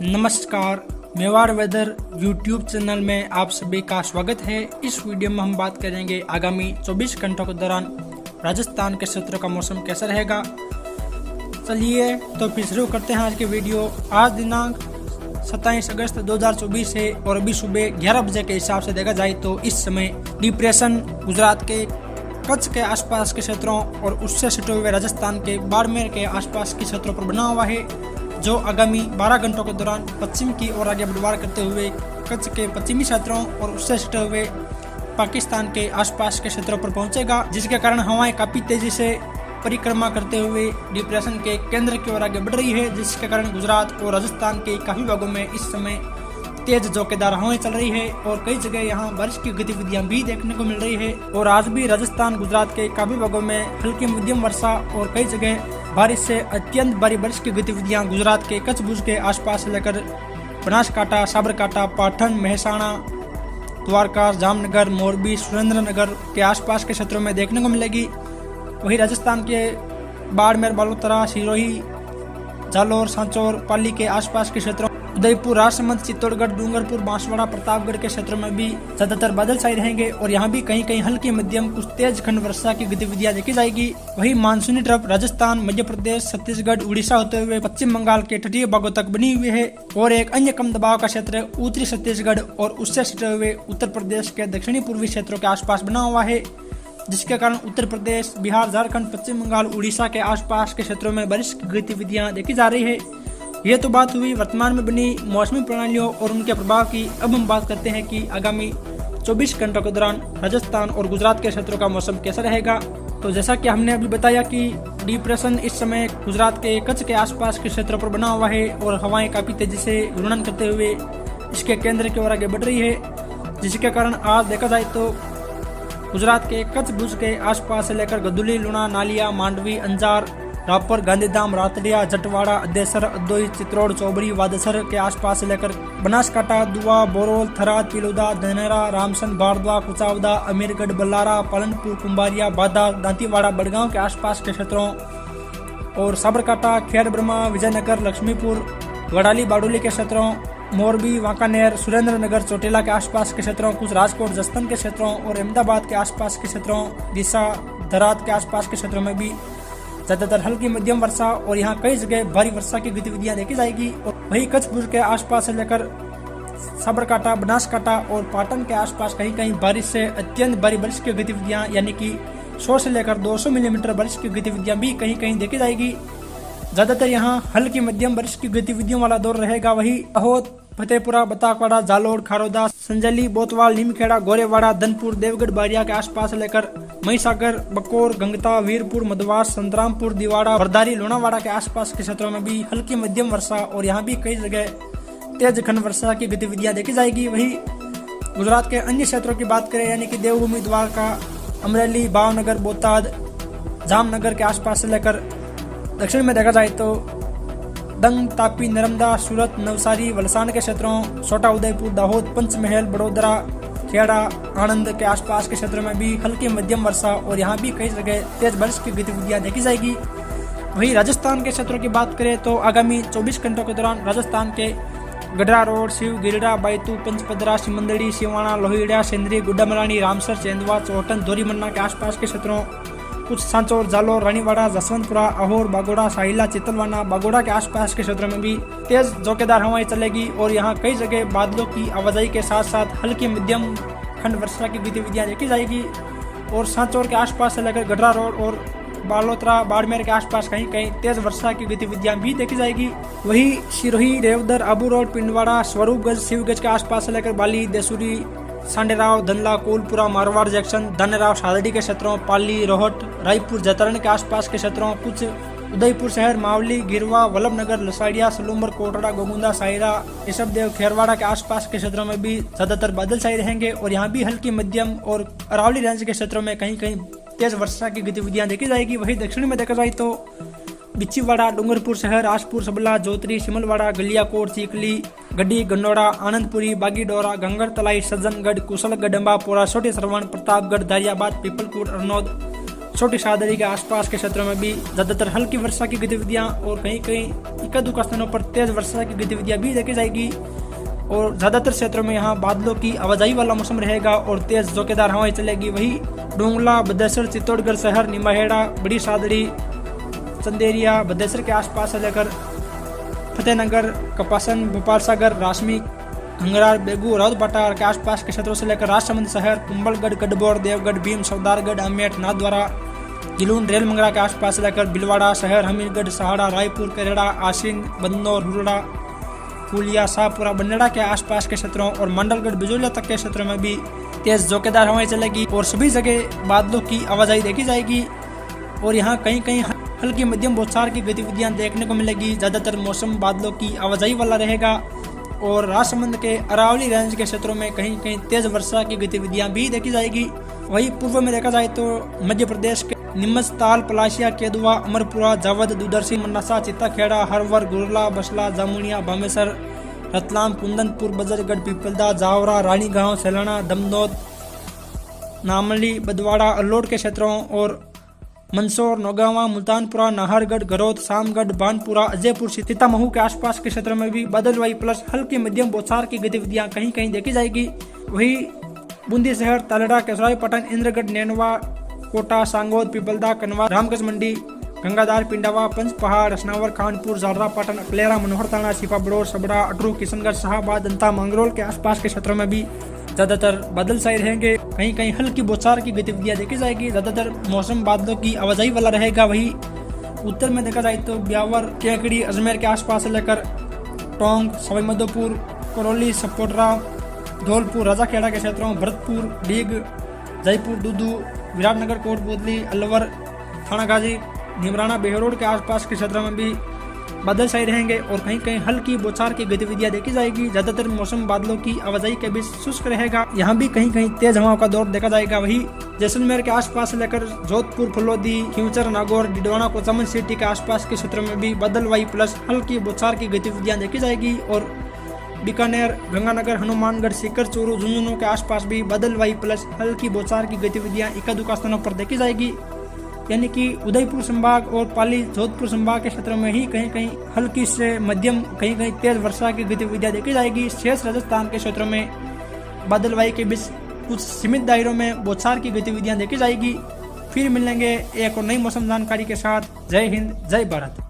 नमस्कार, Mewar weather YouTube channel में आप सभी का स्वागत है। इस वीडियो में हम बात करेंगे आगामी 24 घंटों के दौरान राजस्थान के क्षेत्रों का मौसम कैसा रहेगा। चलिए तो फिर शुरू करते हैं आज के वीडियो। आज दिनांक 27 अगस्त 2024 है और अभी सुबह 11 बजे के हिसाब से देखा जाए तो इस समय डिप्रेशन गुजरात के कच्छ के आसपास के क्षेत्रों और उससे सटे हुए राजस्थान के बाड़मेर के आसपास के क्षेत्रों पर बना हुआ है, जो आगामी 12 घंटों के दौरान पश्चिम की ओर आगे बढ़वार करते हुए कच्छ के पश्चिमी क्षेत्रों और उससे सटे हुए पाकिस्तान के आसपास के क्षेत्रों पर पहुंचेगा, जिसके कारण हवाएं काफी तेजी से परिक्रमा करते हुए डिप्रेशन के केंद्र की ओर आगे बढ़ रही है, जिसके कारण गुजरात और राजस्थान के काफी भागों में इस समय तेज झोंकेदार हवाएं चल रही है और कई जगह यहाँ बारिश की गतिविधियां भी देखने को मिल रही है। और आज भी राजस्थान गुजरात के काफी भागों में हल्की मध्यम वर्षा और कई जगह बारिश से अत्यंत भारी बारिश की गतिविधियां गुजरात के कच्छ भुज के आसपास से लेकर बनासकांठा, साबरकांठा, पाटन, महसाणा, द्वारका, जामनगर, मोरबी, सुरेंद्रनगर के आसपास के क्षेत्रों में देखने को मिलेगी। वही राजस्थान के बाड़मेर, बालोतरा, सिरोही, जालोर, सांचौर, पाली के आसपास के क्षेत्रों, उदयपुर, राजसमंद, चित्तौड़गढ़, डूंगरपुर, बांसवाड़ा, प्रतापगढ़ के क्षेत्रों में भी ज्यादातर बादल छाए रहेंगे और यहाँ भी कहीं कहीं हल्की मध्यम कुछ तेज खंड वर्षा की गतिविधियां देखी जाएगी। वही मानसूनी ट्रफ राजस्थान, मध्य प्रदेश, छत्तीसगढ़, उड़ीसा होते हुए पश्चिम बंगाल के तटीय भागों तक बनी हुई है और एक अन्य कम दबाव का क्षेत्र उत्तरी छत्तीसगढ़ और उससे सटे हुए उत्तर प्रदेश के दक्षिणी पूर्वी क्षेत्रों के आसपास बना हुआ है, जिसके कारण उत्तर प्रदेश, बिहार, झारखंड, पश्चिम बंगाल, उड़ीसा के आसपास के क्षेत्रों में बारिश की गतिविधियां देखी जा रही है। ये तो बात हुई वर्तमान में बनी मौसमी प्रणालियों और उनके प्रभाव की। अब हम बात करते हैं कि आगामी 24 घंटों के दौरान राजस्थान और गुजरात के क्षेत्रों का मौसम कैसा रहेगा। तो जैसा कि हमने अभी बताया कि डिप्रेशन इस समय गुजरात के कच्छ के आसपास के क्षेत्रों पर बना हुआ है और हवाएं काफी तेजी से घूर्णन करते हुए इसके केंद्र की ओर आगे बढ़ रही है, जिसके कारण आज देखा जाए तो गुजरात के कच्छ भुज के आसपास से लेकर गदुली, लुणा, नालिया, मांडवी, अंजार, रापर, गांधीधाम, रातड़िया, जटवाड़ा, अदेसर, अदोई, चित्रोड़, चौबरी, वादसर के आसपास से लेकर बनासकांठा, दुआ, बोरोल, थराद, पिलोदा, धनेरा, रामसन, बारदवा, कुचावदा, अमीरगढ़, बल्लारा, पालनपुर, कुंभारिया, बादा, दांतीवाड़ा, बड़गांव के आसपास के क्षेत्रों और साबरकांठा, खेड़ ब्रह्मा, विजयनगर, लक्ष्मीपुर, वडाली, बारडोली के क्षेत्रों, मोरबी, वांकानेर, सुरेंद्रनगर, चोटिला के आसपास के क्षेत्रों, कुछ राजकोट, जसदन के क्षेत्रों और अहमदाबाद के आसपास के क्षेत्रों, दिशा, धराद के आसपास के क्षेत्रों में भी ज्यादातर हल्की मध्यम वर्षा और यहाँ कई जगह भारी वर्षा की गतिविधियां देखी जाएगी। और वही कच्छ भुज के आसपास से लेकर साबरकांठा, बनासकांठा और पाटन के आसपास कहीं कहीं बारिश से अत्यंत भारी बारिश की गतिविधियां यानी कि 100 से लेकर 200 मिलीमीटर बारिश की गतिविधियां भी कहीं कहीं देखी जाएगी। ज्यादातर यहाँ हल्की मध्यम बारिश की गतिविधियों वाला दौर रहेगा। वही अहोद, फतेहपुरा, बताकवाड़ा, जालोर, खारोदा, संजली, बोतवाल, नीमखेड़ा, गोरेवाड़ा, धनपुर, देवगढ़, बारिया के आसपास से लेकर महिसागर, बकोर, गंगता, वीरपुर, मधवास, संतरामपुर, दिवाड़ा, बरदारी, लुणावाड़ा के आसपास के क्षेत्रों में भी हल्की मध्यम वर्षा और यहाँ भी कई जगह तेज खंड वर्षा की गतिविधियां देखी जाएगी। वही गुजरात के अन्य क्षेत्रों की बात करें यानी कि देवभूमि, द्वारका, अमरेली, भावनगर, बोटाद, जामनगर के आसपास से लेकर दक्षिण में देखा जाए तो दंग, तापी, नर्मदा, सूरत, नवसारी, वलसाड के क्षेत्रों, छोटा उदयपुर, दाहोद, पंचमहल, बड़ोदरा, खेड़ा, आनंद के आसपास के क्षेत्रों में भी हल्की मध्यम वर्षा और यहाँ भी कई जगह तेज बारिश की गतिविधियां देखी जाएगी। वही राजस्थान के क्षेत्रों की बात करें तो आगामी 24 घंटों के दौरान राजस्थान के गढ़ा रोड, शिव, गिरिडा, बायतू, पंचपदरा, सिमंदड़ी, सिवाणा, लोहिड़ा, सेंद्री, गुड्डामलानी, रामसर, चेंदवा, चौटन, दोरीमन्ना के आसपास के क्षेत्रों, कुछ सांचौर, जालोर, रानीवाड़ा, जसवंतपुरा, अहोर, बागोड़ा, साहिला, चितलवाना, बागोड़ा के आसपास के क्षेत्रों में भी तेज झोंकेदार हवाएं चलेगी और यहाँ कई जगह बादलों की आवाजाही के साथ साथ हल्की मध्यम खंड वर्षा की गतिविधियां देखी जाएगी। और सांचौर के आसपास से लेकर गढ़ा रोड और बालोतरा, बाड़मेर के आसपास कहीं कहीं तेज वर्षा की गतिविधियां भी देखी जाएगी। वही सिरोही, रेवदर, आबू रोड, पिंडवाड़ा, स्वरूपगंज, शिवगंज के आसपास से लेकर बाली, देसुरी, सांडेराव, धनला, कोलपुरा, मारवाड़ जंक्शन, धनराव, सादड़ी के क्षेत्रों, पाली, रोहट, रायपुर, जतरण के आसपास के क्षेत्रों, कुछ उदयपुर शहर, मावली, गिरवा, वल्लभनगर, लसाड़िया, सलूम्बर, कोटड़ा, गोगुंदा, सायरा, ऋषभदेव, खेरवाड़ा के आसपास के क्षेत्रों में भी ज्यादातर बादल छाए रहेंगे और यहाँ भी हल्की मध्यम और अरावली रेंज के क्षेत्रों में कहीं कहीं तेज वर्षा की गतिविधियां देखी जाएगी। वही दक्षिण में देखा जाए तो बिच्छीवाड़ा, डूंगरपुर शहर, आसपुर, सबला, जोतरी, सिमलवाड़ा, गलियाकोट, चीकली, गड्डी, गंडोड़ा, आनंदपुरी, बागीडोरा, गंगर तलाई, सज्जनगढ़, कुशलगढ़, डंबापोरा, छोटे सरवण, प्रतापगढ़, दारियाबाद, पीपलपुर, अरनौद, छोटी शादरी के आसपास के क्षेत्रों में भी ज्यादातर हल्की वर्षा की गतिविधियां और कहीं कहीं इक्का-दुक्का स्थानों पर तेज वर्षा की गतिविधियां भी देखी जाएगी। और ज्यादातर क्षेत्रों में यहाँ बादलों की आवाजाही वाला मौसम रहेगा और तेज झोंकेदार हवाएं चलेगी। वही डोंगला, भद्रेसर, चित्तौड़गढ़ शहर, निमाहेड़ा, बड़ी शादरी, चंदेरिया, भद्रेसर के आसपास से लेकर फतेहनगर, कपासन, भोपाल सागर, रासमी, घंगरार, बेगू, राउतबाटा के आसपास के क्षेत्रों से लेकर राजसमंद शहर, कुंभलगढ़, गढ़बोर, देवगढ़, भीम, सरदारगढ़, अमेठ, नाथद्वारा, गिलून, रेल मंगरा के आसपास से लेकर बिलवाड़ा शहर, हमीरगढ़, सहाड़ा, रायपुर, करेड़ा, आसिंग, बंदौर, हुरड़ा, फूलिया, शाहपुरा, बनेड़ा के आसपास के क्षेत्रों और मंडलगढ़, बिजोलिया तक के क्षेत्रों में भी तेज झोंकेदार हवाएं चलेगी और सभी जगह बादलों की आवाजाही देखी जाएगी। और यहाँ कहीं कहीं हल्की मध्यम बौछार की गतिविधियां देखने को मिलेगी। ज्यादातर मौसम बादलों की आवाजाही वाला रहेगा और राजसमंद के अरावली रेंज के क्षेत्रों में कहीं कहीं तेज वर्षा की गतिविधियां भी देखी जाएगी। वही पूर्व में देखा जाए तो मध्य प्रदेश के नीमच, ताल, पलाशिया, केदुआ, अमरपुरा, जावद, दुदर्शी, मन्नासा, चित्ताखेड़ा, हरवर, गुरला, बसला, जामुनिया, बामेसर, रतलाम, कुंदनपुर, बजरगढ़, पीपलदा, जावरा, रानीगांव, सेलाना, दमनौद, नामली, बदवाड़ा, अल्लोड के क्षेत्रों और मंदसौर, नौगावा, मुल्तानपुरा, नाहरगढ़, गरौद, शामगढ़, बानपुरा, अजयपुर, सीतामऊ के आसपास के क्षेत्रों में भी बादलवाई प्लस हल्की मध्यम बौछार की गतिविधियां कहीं कहीं देखी जाएगी। वही बूंदी शहर, तालड़ा, केसरापटन, इंद्रगढ़, नैनवा, कोटा, सांगोद, पीपलदा, कनवा, रामगंज मंडी, गंगाधार, पिंडावा, पंचपहाड़, रसनावर, खानपुर, जालरापाटन, अकलेरा, मनोहरताना, सीपाबड़ोर, सबड़ा, अटरू, किशनगढ़, शाहबाद, अंता, मंगरोल के आसपास के क्षेत्रों में भी ज्यादातर बादल छाए रहेंगे। कहीं कहीं हल्की बौछार की गतिविधियां देखी जाएगी। ज्यादातर मौसम बादलों की आवाजाही वाला रहेगा। वही उत्तर में देखा जाए तो ब्यावर, केकड़ी, अजमेर के आसपास से लेकर टोंक, सवाईमाधोपुर, करौली, सपोटरा, धौलपुर, राजाखेड़ा के क्षेत्रों, भरतपुर, डीग, जयपुर, दूदू, विराटनगर, कोटपुतली, अलवर, थानागाजी, निमराना, बेहरोड के आसपास के क्षेत्रों में भी बादल छाए रहेंगे और कहीं कहीं हल्की बौछार की गतिविधियां देखी जाएगी। ज्यादातर मौसम बादलों की आवाजाही के बीच शुष्क रहेगा। यहाँ भी कहीं कहीं तेज हवाओं का दौर देखा जाएगा। वही जैसलमेर के आसपास से लेकर जोधपुर, फुलौदी, खिंवचर, नागौर, डिडवाना, कोचामन सिटी के आसपास के क्षेत्रों में भी बादलवाई प्लस हल्की बौछार की गतिविधियां देखी जाएगी। और बीकानेर, गंगानगर, हनुमानगढ़, सीकर, चूरू, झुंझुनू के आसपास भी बादलवाई प्लस हल्की बौछार की गतिविधियां इक्का-दुक्का स्थानों पर देखी जाएगी। यानी कि उदयपुर संभाग और पाली, जोधपुर संभाग के क्षेत्रों में ही कहीं कहीं हल्की से मध्यम, कहीं कहीं तेज वर्षा की गतिविधियां देखी जाएगी। शेष राजस्थान के क्षेत्रों में बादलवाई के बीच कुछ सीमित दायरों में बौछार की गतिविधियां देखी जाएगी। फिर मिलेंगे एक और नई मौसम जानकारी के साथ। जय हिंद, जय भारत।